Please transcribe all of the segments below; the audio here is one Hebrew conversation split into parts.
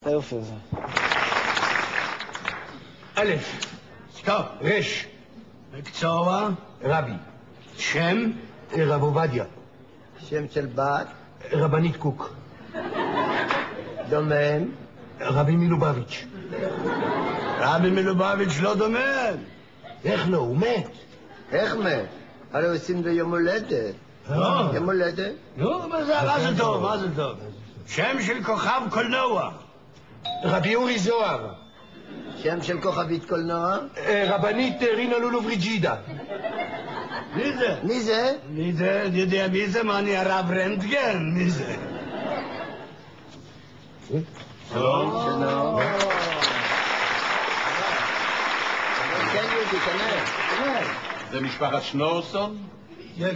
היופי הזה. א', סטופ, רש. מקצוע? רבי. שם? רב עובדיה. שם של בת? רבנית קוק. דומם? רבי מלובביץ'. רבי מלובביץ' לא דומם. איך לא? הוא מת. איך מת? הרי עושים לו יום הולדת. יום הולדת? נו, מה זה טוב, מה זה טוב? שם של כוכב קולנוע. רבי אורי זוהר. שם של כוכבית קולנוע? רבנית רינה לולו בריג'ידה. מי זה? מי זה? מי זה? אני יודע מי זה? מה, אני הרב רנטגן? מי זה? שלום. שלום. כן, יהודי, כנראה. זה משפחת שנורסון?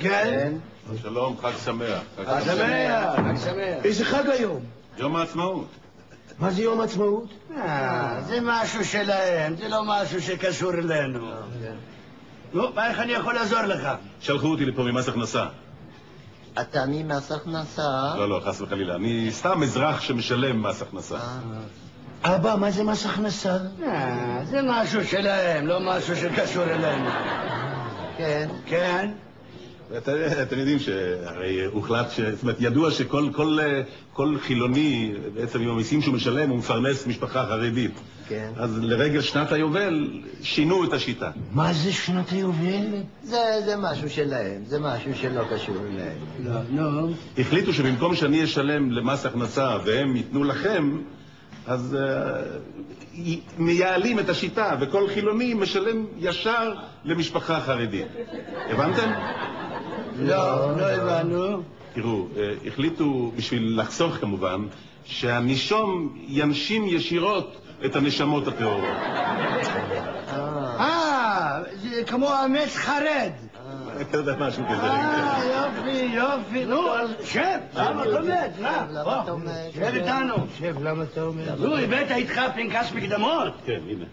כן. שלום, חג שמח. חג שמח. חג שמח. איזה חג היום? יום העצמאות. מה זה יום עצמאות? זה משהו שלהם, זה לא משהו שקשור אלינו. נו, איך אני יכול לעזור לך? שלחו אותי לפה ממס הכנסה. אתה ממס הכנסה? לא, חס וחלילה. אני סתם אזרח שמשלם מס הכנסה. אבא, מה זה מס הכנסה? זה משהו שלהם, לא משהו שקשור אלינו. כן. כן? אתם יודעים שהרי הוחלט, זאת אומרת, ידוע שכל חילוני, בעצם עם המיסים שהוא משלם, הוא מפרנס משפחה חרדית. כן. אז לרגל שנת היובל שינו את השיטה. מה זה שנת היובל? זה משהו שלהם, זה משהו שלא קשור אליהם. נו. החליטו שבמקום שאני אשלם למס הכנסה והם ייתנו לכם, אז מייעלים את השיטה, וכל חילוני משלם ישר למשפחה חרדית. הבנתם? לא הבנו. תראו, החליטו, בשביל לחסוך כמובן, שהנישום ינשים ישירות את הנשמות הטהורות. זה כמו אמץ חרד. אתה יודע משהו כזה. יופי. נו, אז שב, למה אתה עומד? למה אתה עומד? שב איתנו. שב, למה אתה אומר? נו, הבאת איתך פנקס מקדמות. כן, הנה.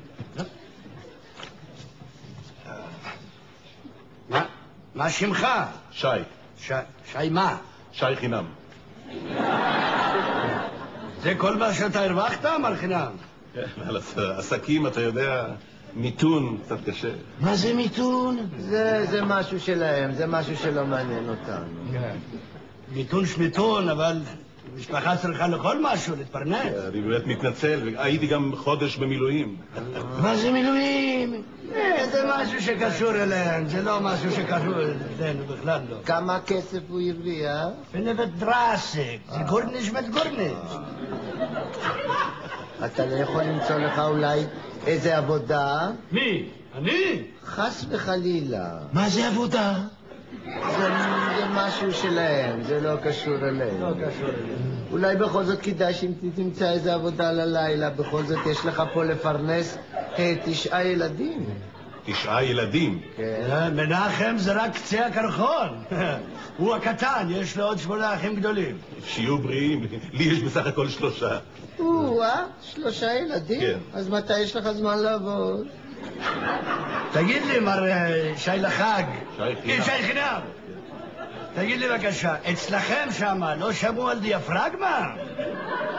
מה שמך? שי. שי מה? שי חינם. זה כל מה שאתה הרווחת, מר חינם? כן, עסקים, אתה יודע, מיתון, קצת קשה. מה זה מיתון? זה משהו שלהם, זה משהו שלא מעניין אותנו. מיתון שמיתון, אבל משפחה צריכה לכל משהו, להתפרנס. אני באמת מתנצל, הייתי גם חודש במילואים. מה זה מילואים? זה משהו שקשור אליהם, זה לא משהו שקשור אלינו בכלל לא. כמה כסף הוא הרוויח? פנבת דרסק, זה גורניש מת גורניש. אתה לא יכול למצוא לך אולי איזה עבודה? מי? אני? חס וחלילה. מה זה עבודה? זה משהו שלהם, זה לא קשור אליהם. אולי בכל זאת כדאי שאם תמצא איזה עבודה ללילה, בכל זאת יש לך פה לפרנס 9 ילדים. 9 ילדים? כן. מנחם זה רק קצה הקרחון. הוא הקטן, יש לו עוד 8 אחים גדולים. שיהיו בריאים, לי יש בסך הכל 3. 3 ילדים? כן. אז מתי יש לך זמן לעבוד? תגיד לי, מר שי לחג. שי חינם. תגיד לי בבקשה, אצלכם שמה לא שמעו על דיאפרגמה?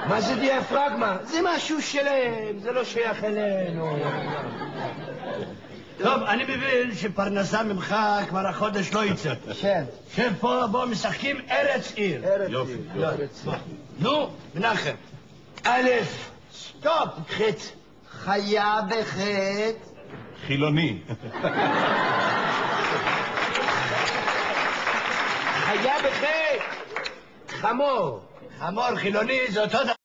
מה זה דיאפרגמה? זה משהו שלהם, זה לא שייך אלינו. טוב, אני מבין שפרנסה ממך כבר החודש לא יצא. שב פה, בוא, משחקים ארץ עיר. יופי. נו, מנחם. א', סטופ, חץ. חיה בחטא. חילוני. חיה בחטא. חמור. חמור חילוני זה אותו דבר.